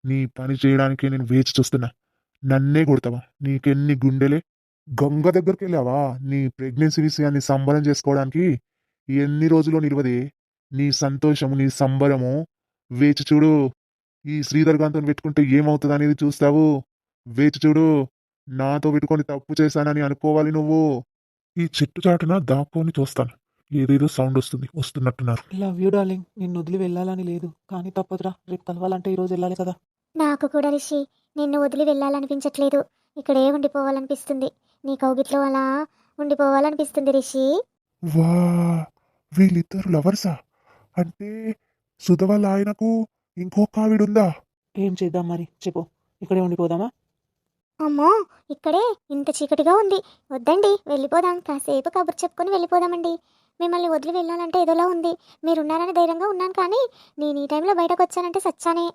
నీ పని చేయడానికే నేను వేచి చూస్తున్నా. నన్నే కొడతావా? నీకెన్ని గుండెలే? గంగ దగ్గరికి వెళ్ళావా? నీ ప్రెగ్నెన్సీ విషయాన్ని సంబరం చేసుకోవడానికి ఎన్ని రోజులు నిలవదే నీ సంతోషము, నీ సంబరము. వేచి చూడు. ఈ శ్రీధర్ గాంతో పెట్టుకుంటే ఏమవుతుంది అనేది చూస్తావు. వేచి చూడు. నాతో పెట్టుకొని తప్పు చేశానని అనుకోవాలి నువ్వు. ఈ చెట్టు చాటున దాక్కొని చూస్తాను. ఏదేదో సౌండ్ వస్తుంది, వస్తున్నట్టున్నారు. Love you darling. నిన్ను వదిలి వెళ్ళాలని లేదు, కానీ తప్పదురా. రేపు కలవాలంటే ఈరోజు వెళ్ళాలి కదా. నాకు కూడా రిషి, నిన్ను వదిలి వెళ్ళాలనిపించట్లేదు. ఇక్కడే ఉండిపోవాలనిపిస్తుంది. నీ కౌగిట్లో అలా ఉండిపోవాలనిపిస్తుంది రిషి. వా, వీళ్ళిద్దరు లవర్సా? అంటే సుధ వాళ్ళ ఆయనకు ఇంకొక ఆవిడుందా? ఏం చేద్దాం మరి చెప్పు. ఇక్కడే ఉండిపోదామా? అమ్మో, ఇక్కడే ఇంత చీకటిగా ఉంది. వద్దండి, వెళ్ళిపోదాం. కాసేపు కబురు చెప్పుకొని వెళ్ళిపోదామండి. మిమ్మల్ని వదిలి వెళ్ళాలంటే ఏదోలా ఉంది. మీరున్నారని ధైర్యంగా ఉన్నాను, కానీ నేను ఈ టైంలో బయటకు వచ్చానంటే సచ్చానే.